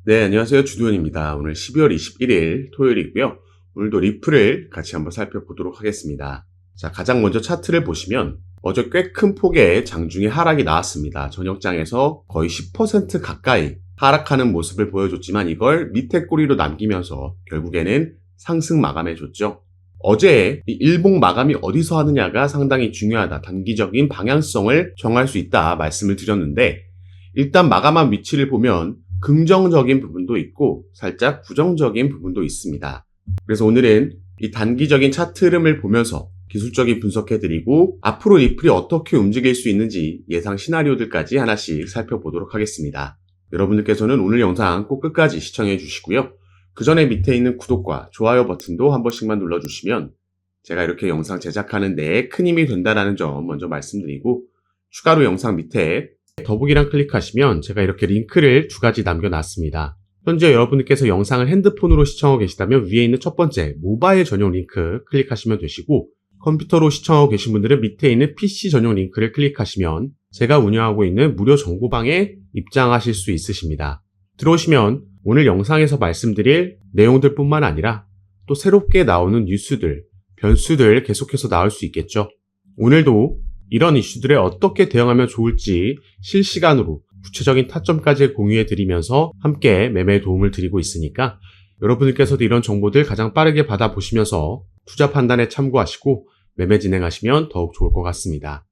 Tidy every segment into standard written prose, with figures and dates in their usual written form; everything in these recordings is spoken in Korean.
네, 안녕하세요. 주도현입니다. 오늘 12월 21일 토요일이고요. 오늘도 리플을 같이 한번 살펴보도록 하겠습니다. 자, 가장 먼저 차트를 보시면 어제 꽤 큰 폭의 장중의 하락이 나왔습니다. 저녁장에서 거의 10% 가까이 하락하는 모습을 보여줬지만 이걸 밑에 꼬리로 남기면서 결국에는 상승 마감해줬죠. 어제 이 일봉 마감이 어디서 하느냐가 상당히 중요하다. 단기적인 방향성을 정할 수 있다 말씀을 드렸는데, 일단 마감한 위치를 보면 긍정적인 부분도 있고 살짝 부정적인 부분도 있습니다. 그래서 오늘은 이 단기적인 차트 흐름을 보면서 기술적인 분석해드리고 앞으로 리플이 어떻게 움직일 수 있는지 예상 시나리오들까지 하나씩 살펴보도록 하겠습니다. 여러분들께서는 오늘 영상 꼭 끝까지 시청해 주시고요. 그 전에 밑에 있는 구독과 좋아요 버튼도 한 번씩만 눌러주시면 제가 이렇게 영상 제작하는 데 큰 힘이 된다는 점 먼저 말씀드리고, 추가로 영상 밑에 더보기란 클릭하시면 제가 이렇게 링크를 두 가지 남겨놨습니다. 현재 여러분께서 영상을 핸드폰으로 시청하고 계시다면 위에 있는 첫 번째 모바일 전용 링크 클릭하시면 되시고, 컴퓨터로 시청하고 계신 분들은 밑에 있는 PC 전용 링크를 클릭하시면 제가 운영하고 있는 무료 정보방에 입장하실 수 있으십니다. 들어오시면 오늘 영상에서 말씀드릴 내용들 뿐만 아니라 또 새롭게 나오는 뉴스들, 변수들 계속해서 나올 수 있겠죠. 오늘도 이런 이슈들에 어떻게 대응하면 좋을지 실시간으로 구체적인 타점까지 공유해드리면서 함께 매매에 도움을 드리고 있으니까 여러분들께서도 이런 정보들 가장 빠르게 받아보시면서 투자 판단에 참고하시고 매매 진행하시면 더욱 좋을 것 같습니다.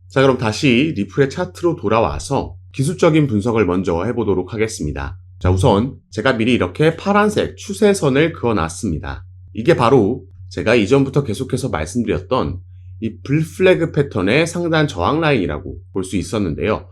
자, 그럼 다시 리플의 차트로 돌아와서 기술적인 분석을 먼저 해보도록 하겠습니다. 자, 우선 제가 미리 이렇게 파란색 추세선을 그어놨습니다. 이게 바로 제가 이전부터 계속해서 말씀드렸던 이 불플래그 패턴의 상단 저항 라인이라고 볼 수 있었는데요.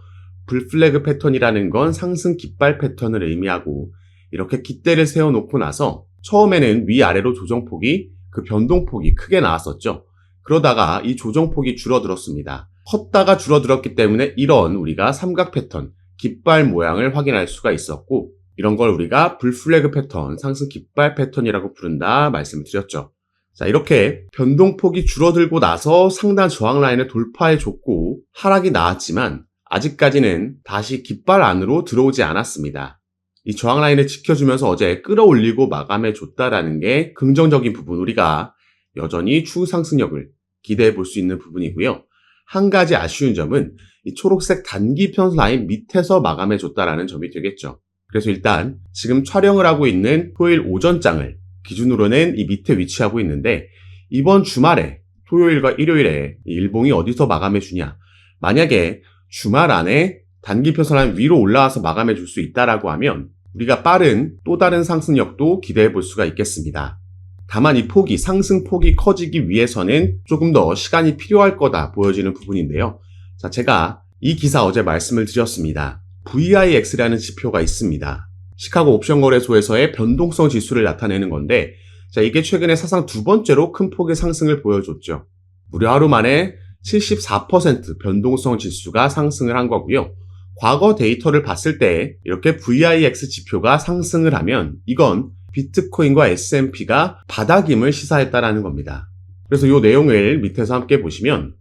불플래그 패턴이라는 건 상승 깃발 패턴을 의미하고, 이렇게 깃대를 세워놓고 나서 처음에는 위아래로 조정폭이, 그 변동폭이 크게 나왔었죠. 그러다가 이 조정폭이 줄어들었습니다. 컸다가 줄어들었기 때문에 이런 우리가 삼각 패턴, 깃발 모양을 확인할 수가 있었고, 이런 걸 우리가 불플래그 패턴, 상승 깃발 패턴이라고 부른다 말씀을 드렸죠. 자, 이렇게 변동폭이 줄어들고 나서 상단 저항 라인을 돌파해줬고 하락이 나왔지만 아직까지는 다시 깃발 안으로 들어오지 않았습니다. 이 저항 라인을 지켜주면서 어제 끌어올리고 마감해줬다라는 게 긍정적인 부분, 우리가 여전히 추후 상승력을 기대해 볼 수 있는 부분이고요. 한 가지 아쉬운 점은 이 초록색 단기 편선 라인 밑에서 마감해줬다라는 점이 되겠죠. 그래서 일단 지금 촬영을 하고 있는 토요일 오전장을 기준으로는 이 밑에 위치하고 있는데, 이번 주말에 토요일과 일요일에 이 일봉이 어디서 마감해 주냐, 만약에 주말 안에 단기 편선라인 위로 올라와서 마감해 줄 수 있다라고 하면 우리가 빠른 또 다른 상승력도 기대해 볼 수가 있겠습니다. 다만 이 폭이, 상승 폭이 커지기 위해서는 조금 더 시간이 필요할 거다 보여지는 부분인데요. 자, 제가 이 기사 어제 말씀을 드렸습니다. VIX라는 지표가 있습니다. 시카고 옵션 거래소에서의 변동성 지수를 나타내는 건데, 자, 이게 최근에 사상 두 번째로 큰 폭의 상승을 보여줬죠. 무려 하루 만에 74% 변동성 지수가 상승을 한 거고요. 과거 데이터를 봤을 때 이렇게 VIX 지표가 상승을 하면 이건 비트코인과 S&P가 바닥임을 시사했다라는 겁니다. 그래서 이 내용을 밑에서 함께 보시면,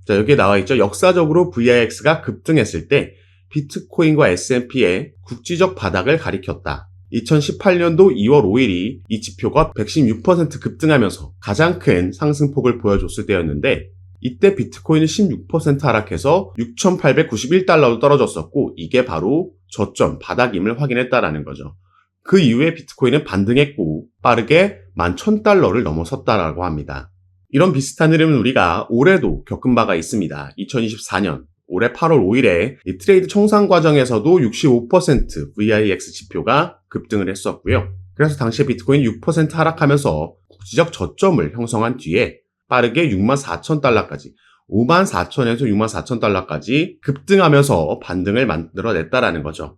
자, 여기에 나와 있죠. 역사적으로 VIX가 급등했을 때 비트코인과 S&P의 국지적 바닥을 가리켰다. 2018년도 2월 5일이 이 지표가 116% 급등하면서 가장 큰 상승폭을 보여줬을 때였는데, 이때 비트코인은 16% 하락해서 6,891달러로 떨어졌었고, 이게 바로 저점 바닥임을 확인했다라는 거죠. 그 이후에 비트코인은 반등했고 빠르게 11,000달러를 넘어섰다라고 합니다. 이런 비슷한 흐름은 우리가 올해도 겪은 바가 있습니다. 2024년 올해 8월 5일에 이 트레이드 청산 과정에서도 65% VIX 지표가 급등을 했었고요. 그래서 당시에 비트코인이 6% 하락하면서 국지적 저점을 형성한 뒤에 빠르게 64,000달러까지, 54,000에서 64,000달러까지 급등하면서 반등을 만들어냈다라는 거죠.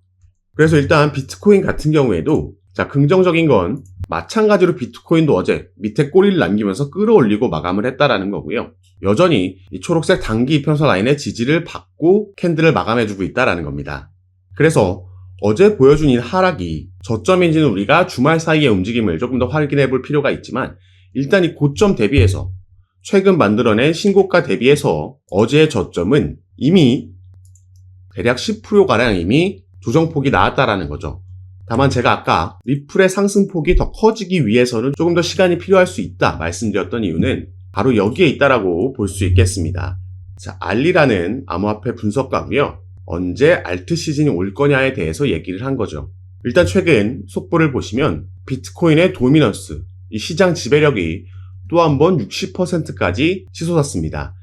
그래서 일단 비트코인 같은 경우에도, 자, 긍정적인 건 마찬가지로 비트코인도 어제 밑에 꼬리를 남기면서 끌어올리고 마감을 했다라는 거고요. 여전히 이 초록색 단기 이평선 라인의 지지를 받고 캔들을 마감해주고 있다라는 겁니다. 그래서 어제 보여준 이 하락이 저점인지는 우리가 주말 사이의 움직임을 조금 더 확인해 볼 필요가 있지만, 일단 이 고점 대비해서 최근 만들어낸 신고가 대비해서 어제의 저점은 이미 대략 10%가량 이미 조정폭이 나왔다라는 거죠. 다만 제가 아까 리플의 상승폭이 더 커지기 위해서는 조금 더 시간이 필요할 수 있다 말씀드렸던 이유는 바로 여기에 있다라고 볼 수 있겠습니다. 자, 알리라는 암호화폐 분석가고요. 언제 알트 시즌이 올 거냐에 대해서 얘기를 한 거죠. 일단 최근 속보를 보시면 비트코인의 도미넌스, 이 시장 지배력이 또 한 번 60%까지 치솟았습니다.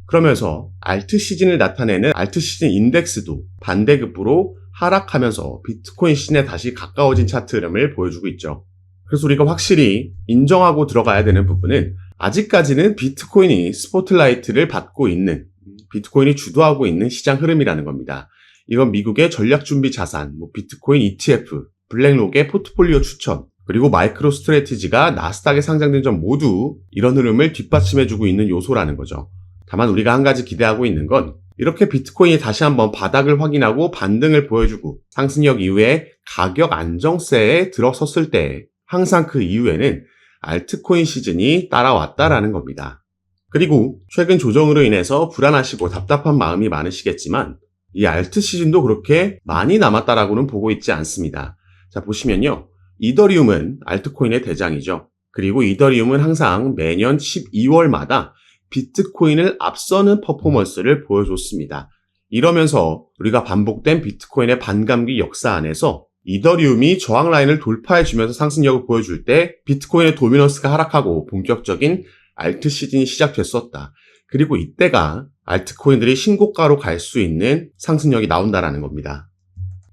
그러면서 알트 시즌을 나타내는 알트 시즌 인덱스도 반대급부로 하락하면서 비트코인 시즌에 다시 가까워진 차트 흐름을 보여주고 있죠. 그래서 우리가 확실히 인정하고 들어가야 되는 부분은 아직까지는 비트코인이 스포트라이트를 받고 있는, 비트코인이 주도하고 있는 시장 흐름이라는 겁니다. 이건 미국의 전략준비 자산, 비트코인 ETF, 블랙록의 포트폴리오 추천, 그리고 마이크로 스트래티지가 나스닥에 상장된 점 모두 이런 흐름을 뒷받침해주고 있는 요소라는 거죠. 다만 우리가 한 가지 기대하고 있는 건 이렇게 비트코인이 다시 한번 바닥을 확인하고 반등을 보여주고 상승력 이후에 가격 안정세에 들어섰을 때 항상 그 이후에는 알트코인 시즌이 따라왔다라는 겁니다. 그리고 최근 조정으로 인해서 불안하시고 답답한 마음이 많으시겠지만 이 알트 시즌도 그렇게 많이 남았다라고는 보고 있지 않습니다. 자, 보시면요. 이더리움은 알트코인의 대장이죠. 그리고 이더리움은 항상 매년 12월마다 비트코인을 앞서는 퍼포먼스를 보여줬습니다. 이러면서 우리가 반복된 비트코인의 반감기 역사 안에서 이더리움이 저항 라인을 돌파해주면서 상승력을 보여줄 때 비트코인의 도미넌스가 하락하고 본격적인 알트 시즌이 시작됐었다. 그리고 이때가 알트코인들이 신고가로 갈 수 있는 상승력이 나온다라는 겁니다.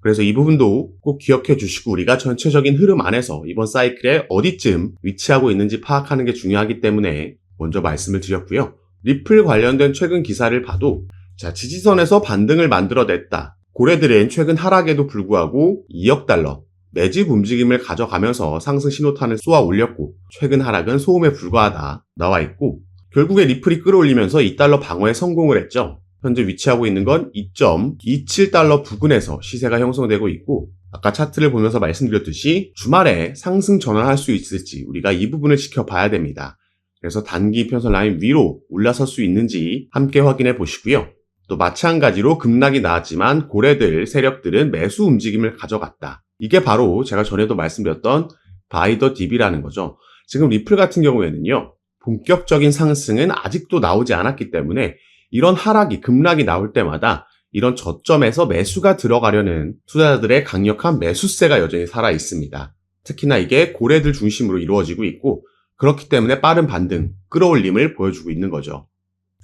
그래서 이 부분도 꼭 기억해 주시고 우리가 전체적인 흐름 안에서 이번 사이클에 어디쯤 위치하고 있는지 파악하는 게 중요하기 때문에 먼저 말씀을 드렸고요. 리플 관련된 최근 기사를 봐도 자, 지지선에서 반등을 만들어냈다. 고래들은 최근 하락에도 불구하고 2억 달러 매집 움직임을 가져가면서 상승 신호탄을 쏘아 올렸고 최근 하락은 소음에 불과하다 나와 있고 결국에 리플이 끌어올리면서 2달러 방어에 성공을 했죠. 현재 위치하고 있는 건 2.27달러 부근에서 시세가 형성되고 있고 아까 차트를 보면서 말씀드렸듯이 주말에 상승 전환할 수 있을지 우리가 이 부분을 지켜봐야 됩니다. 그래서 단기 이평선 라인 위로 올라설 수 있는지 함께 확인해 보시고요. 또 마찬가지로 급락이 나왔지만 고래들 세력들은 매수 움직임을 가져갔다. 이게 바로 제가 전에도 말씀드렸던 바이 더 딥이라는 거죠. 지금 리플 같은 경우에는요. 본격적인 상승은 아직도 나오지 않았기 때문에 이런 하락이 급락이 나올 때마다 이런 저점에서 매수가 들어가려는 투자자들의 강력한 매수세가 여전히 살아 있습니다. 특히나 이게 고래들 중심으로 이루어지고 있고 그렇기 때문에 빠른 반등, 끌어올림을 보여주고 있는 거죠.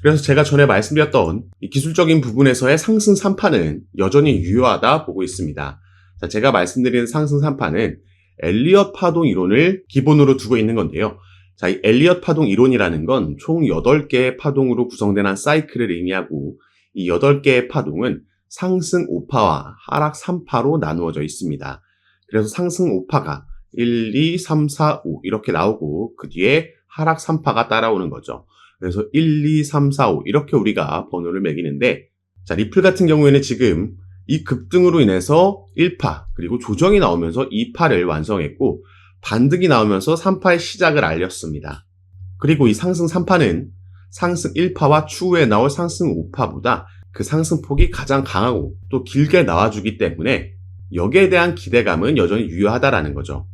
그래서 제가 전에 말씀드렸던 이 기술적인 부분에서의 상승 산파는 여전히 유효하다 보고 있습니다. 자, 제가 말씀드리는 상승 산파는 엘리엇 파동 이론을 기본으로 두고 있는 건데요. 자, 이 엘리엇 파동 이론이라는 건 총 8개의 파동으로 구성된 한 사이클을 의미하고 이 8개의 파동은 상승 5파와 하락 3파로 나누어져 있습니다. 그래서 상승 5파가 1, 2, 3, 4, 5 이렇게 나오고 그 뒤에 하락 3파가 따라오는 거죠. 그래서 1, 2, 3, 4, 5 이렇게 우리가 번호를 매기는데 자, 리플 같은 경우에는 지금 이 급등으로 인해서 1파 그리고 조정이 나오면서 2파를 완성했고 반등이 나오면서 3파의 시작을 알렸습니다. 그리고 이 상승 3파는 상승 1파와 추후에 나올 상승 5파보다 그 상승폭이 가장 강하고 또 길게 나와주기 때문에 여기에 대한 기대감은 여전히 유효하다라는 거죠.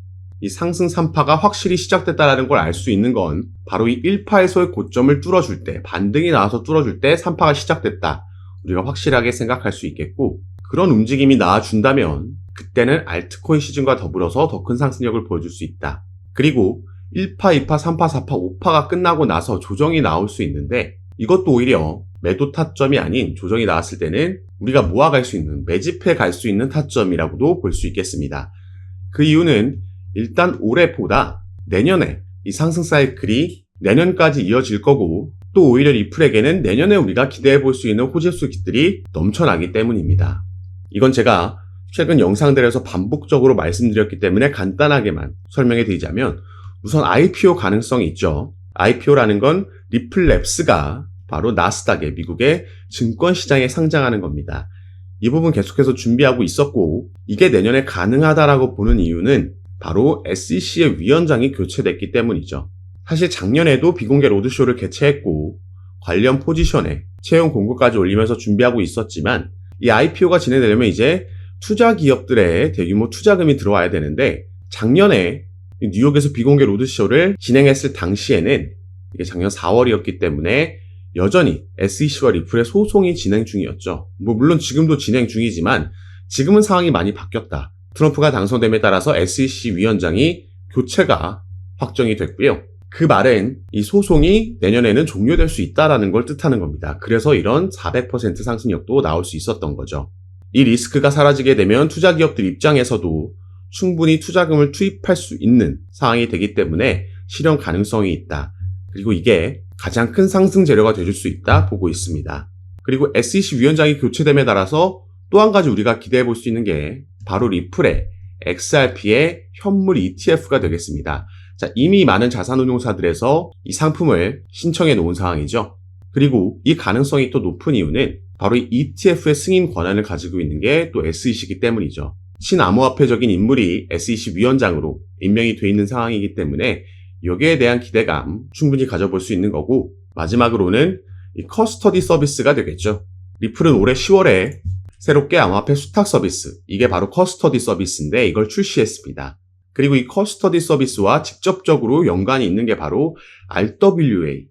이 상승 3파가 확실히 시작됐다는 걸 알 수 있는 건 바로 이 1파에서의 고점을 뚫어줄 때, 반등이 나와서 뚫어줄 때 3파가 시작됐다. 우리가 확실하게 생각할 수 있겠고 그런 움직임이 나와준다면 그때는 알트코인 시즌과 더불어서 더 큰 상승력을 보여줄 수 있다. 그리고 1파, 2파, 3파, 4파, 5파가 끝나고 나서 조정이 나올 수 있는데 이것도 오히려 매도 타점이 아닌 조정이 나왔을 때는 우리가 모아갈 수 있는, 매집해 갈 수 있는 타점이라고도 볼 수 있겠습니다. 그 이유는 일단 올해보다 내년에 이 상승 사이클이 내년까지 이어질 거고 또 오히려 리플에게는 내년에 우리가 기대해 볼 수 있는 호재수익들이 넘쳐나기 때문입니다. 이건 제가 최근 영상들에서 반복적으로 말씀드렸기 때문에 간단하게만 설명해 드리자면 우선 IPO 가능성이 있죠. IPO라는 건 리플랩스가 바로 나스닥의 미국의 증권시장에 상장하는 겁니다. 이 부분 계속해서 준비하고 있었고 이게 내년에 가능하다라고 보는 이유는 바로 SEC의 위원장이 교체됐기 때문이죠. 사실 작년에도 비공개 로드쇼를 개최했고 관련 포지션에 채용 공고까지 올리면서 준비하고 있었지만 이 IPO가 진행되려면 이제 투자 기업들의 대규모 투자금이 들어와야 되는데 작년에 뉴욕에서 비공개 로드쇼를 진행했을 당시에는 이게 작년 4월이었기 때문에 여전히 SEC와 리플의 소송이 진행 중이었죠. 물론 지금도 진행 중이지만 지금은 상황이 많이 바뀌었다. 트럼프가 당선됨에 따라서 SEC 위원장이 교체가 확정이 됐고요. 그 말은 이 소송이 내년에는 종료될 수 있다는 걸 뜻하는 겁니다. 그래서 이런 400% 상승력도 나올 수 있었던 거죠. 이 리스크가 사라지게 되면 투자 기업들 입장에서도 충분히 투자금을 투입할 수 있는 상황이 되기 때문에 실현 가능성이 있다. 그리고 이게 가장 큰 상승 재료가 되줄 수 있다 보고 있습니다. 그리고 SEC 위원장이 교체됨에 따라서 또 한 가지 우리가 기대해 볼 수 있는 게 바로 리플의 XRP의 현물 ETF가 되겠습니다. 자, 이미 많은 자산운용사들에서 이 상품을 신청해 놓은 상황이죠. 그리고 이 가능성이 또 높은 이유는 바로 이 ETF의 승인 권한을 가지고 있는 게 또 SEC이기 때문이죠. 친암호화폐적인 인물이 SEC 위원장으로 임명이 돼 있는 상황이기 때문에 여기에 대한 기대감 충분히 가져볼 수 있는 거고, 마지막으로는 이 커스터디 서비스가 되겠죠. 리플은 올해 10월에 새롭게 암호화폐 수탁 서비스, 이게 바로 커스터디 서비스인데 이걸 출시했습니다. 그리고 이 커스터디 서비스와 직접적으로 연관이 있는 게 바로 RWA,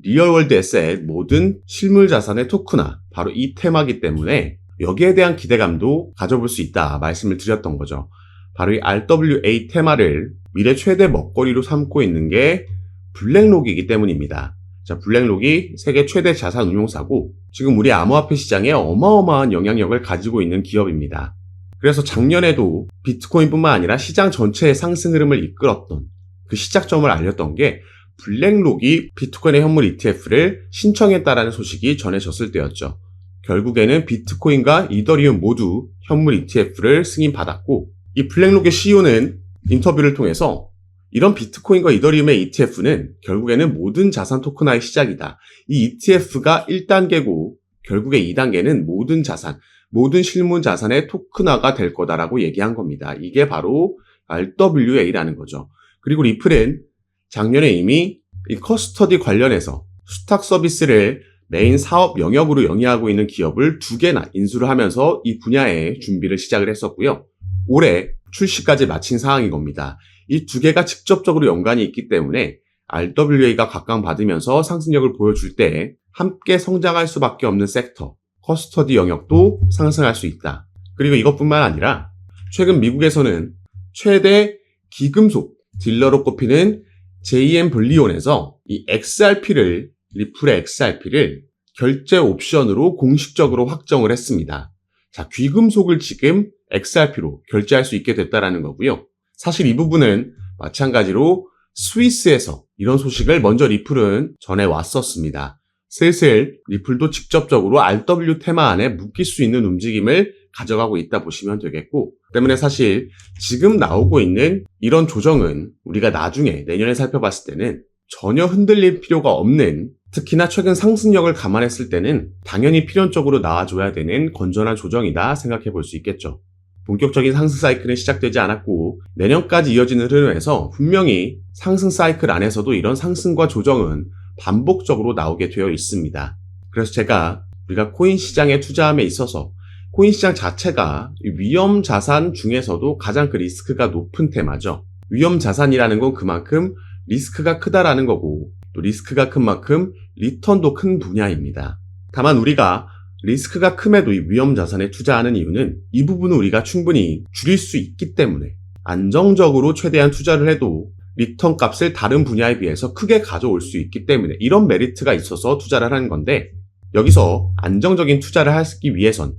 리얼월드 에셋, 모든 실물 자산의 토큰화, 바로 이 테마이기 때문에 여기에 대한 기대감도 가져볼 수 있다 말씀을 드렸던 거죠. 바로 이 RWA 테마를 미래 최대 먹거리로 삼고 있는 게 블랙록이기 때문입니다. 자, 블랙록이 세계 최대 자산 운용사고 지금 우리 암호화폐 시장에 어마어마한 영향력을 가지고 있는 기업입니다. 그래서 작년에도 비트코인뿐만 아니라 시장 전체의 상승 흐름을 이끌었던 그 시작점을 알렸던 게 블랙록이 비트코인의 현물 ETF를 신청했다라는 소식이 전해졌을 때였죠. 결국에는 비트코인과 이더리움 모두 현물 ETF를 승인받았고, 이 블랙록의 CEO는 인터뷰를 통해서 이런 비트코인과 이더리움의 ETF는 결국에는 모든 자산 토큰화의 시작이다. 이 ETF가 1단계고 결국에 2단계는 모든 자산, 모든 실물 자산의 토큰화가 될 거다라고 얘기한 겁니다. 이게 바로 RWA라는 거죠. 그리고 리플은 작년에 이미 이 커스터디 관련해서 수탁 서비스를 메인 사업 영역으로 영위하고 있는 기업을 2개나 인수를 하면서 이 분야의 준비를 시작을 했었고요. 올해 출시까지 마친 상황인 겁니다. 이 2개가 직접적으로 연관이 있기 때문에 RWA가 각광받으면서 상승력을 보여줄 때 함께 성장할 수밖에 없는 섹터, 커스터디 영역도 상승할 수 있다. 그리고 이것뿐만 아니라 최근 미국에서는 최대 기금속 딜러로 꼽히는 JM 블리온에서 이 XRP를, 리플의 XRP를 결제 옵션으로 공식적으로 확정을 했습니다. 자, 귀금속을 지금 XRP로 결제할 수 있게 됐다라는 거고요. 사실 이 부분은 마찬가지로 스위스에서 이런 소식을 먼저 리플은 전해왔었습니다. 슬슬 리플도 직접적으로 RW 테마 안에 묶일 수 있는 움직임을 가져가고 있다 보시면 되겠고, 때문에 사실 지금 나오고 있는 이런 조정은 우리가 나중에 내년에 살펴봤을 때는 전혀 흔들릴 필요가 없는, 특히나 최근 상승력을 감안했을 때는 당연히 필연적으로 나와줘야 되는 건전한 조정이다 생각해 볼 수 있겠죠. 본격적인 상승 사이클은 시작되지 않았고 내년까지 이어지는 흐름에서 분명히 상승 사이클 안에서도 이런 상승과 조정은 반복적으로 나오게 되어 있습니다. 그래서 제가 우리가 코인 시장에 투자함에 있어서 코인 시장 자체가 위험 자산 중에서도 가장 그 리스크가 높은 테마죠. 위험 자산이라는 건 그만큼 리스크가 크다라는 거고, 또 리스크가 큰 만큼 리턴도 큰 분야입니다. 다만 우리가 리스크가 큼에도 이 위험 자산에 투자하는 이유는 이 부분을 우리가 충분히 줄일 수 있기 때문에, 안정적으로 최대한 투자를 해도 리턴 값을 다른 분야에 비해서 크게 가져올 수 있기 때문에 이런 메리트가 있어서 투자를 하는 건데, 여기서 안정적인 투자를 하기 위해선,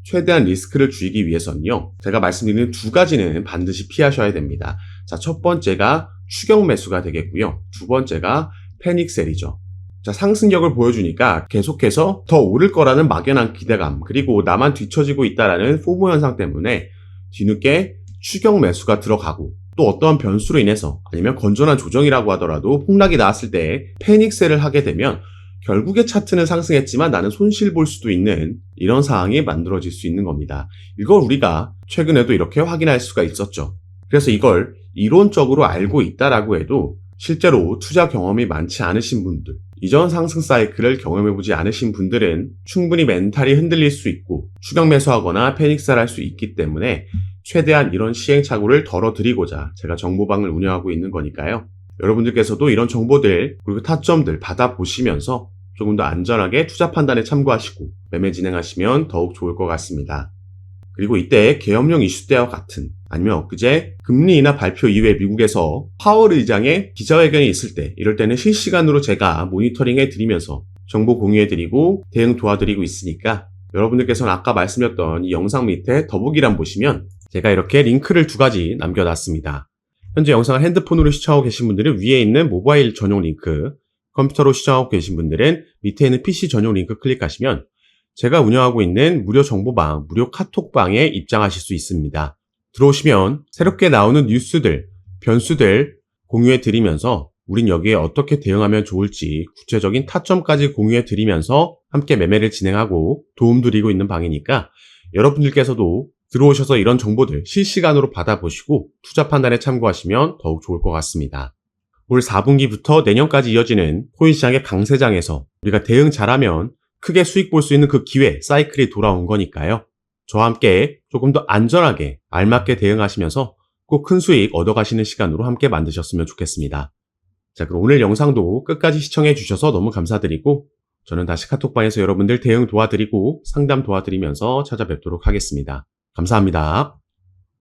최대한 리스크를 줄이기 위해서는요, 제가 말씀드리는 2가지는 반드시 피하셔야 됩니다. 자, 첫 번째가 추격 매수가 되겠고요. 2번째가 패닉셀이죠. 자, 상승력을 보여주니까 계속해서 더 오를 거라는 막연한 기대감, 그리고 나만 뒤처지고 있다라는 포모 현상 때문에 뒤늦게 추격 매수가 들어가고, 또 어떠한 변수로 인해서 아니면 건전한 조정이라고 하더라도 폭락이 나왔을 때 패닉셀을 하게 되면 결국에 차트는 상승했지만 나는 손실 볼 수도 있는 이런 상황이 만들어질 수 있는 겁니다. 이걸 우리가 최근에도 이렇게 확인할 수가 있었죠. 그래서 이걸 이론적으로 알고 있다라고 해도 실제로 투자 경험이 많지 않으신 분들, 이전 상승 사이클을 경험해보지 않으신 분들은 충분히 멘탈이 흔들릴 수 있고 추격 매수하거나 패닉사를 할 수 있기 때문에 최대한 이런 시행착오를 덜어드리고자 제가 정보방을 운영하고 있는 거니까요. 여러분들께서도 이런 정보들 그리고 타점들 받아보시면서 조금 더 안전하게 투자 판단에 참고하시고 매매 진행하시면 더욱 좋을 것 같습니다. 그리고 이때 계엄령 이슈 때와 같은 아니면 엊그제 금리 인하 발표 이후에 미국에서 파월 의장의 기자회견이 있을 때 이럴 때는 실시간으로 제가 모니터링해 드리면서 정보 공유해 드리고 대응 도와드리고 있으니까 여러분들께서는 아까 말씀드렸던 이 영상 밑에 더보기란 보시면 제가 이렇게 링크를 2가지 남겨놨습니다. 현재 영상을 핸드폰으로 시청하고 계신 분들은 위에 있는 모바일 전용 링크, 컴퓨터로 시청하고 계신 분들은 밑에 있는 PC 전용 링크 클릭하시면 제가 운영하고 있는 무료 정보방, 무료 카톡방에 입장하실 수 있습니다. 들어오시면 새롭게 나오는 뉴스들, 변수들 공유해 드리면서 우린 여기에 어떻게 대응하면 좋을지 구체적인 타점까지 공유해 드리면서 함께 매매를 진행하고 도움 드리고 있는 방이니까 여러분들께서도 들어오셔서 이런 정보들 실시간으로 받아보시고 투자 판단에 참고하시면 더욱 좋을 것 같습니다. 올 4분기부터 내년까지 이어지는 코인 시장의 강세장에서 우리가 대응 잘하면 크게 수익 볼 수 있는 그 기회, 사이클이 돌아온 거니까요. 저와 함께 조금 더 안전하게 알맞게 대응하시면서 꼭 큰 수익 얻어가시는 시간으로 함께 만드셨으면 좋겠습니다. 자, 그럼 오늘 영상도 끝까지 시청해 주셔서 너무 감사드리고 저는 다시 카톡방에서 여러분들 대응 도와드리고 상담 도와드리면서 찾아뵙도록 하겠습니다. 감사합니다.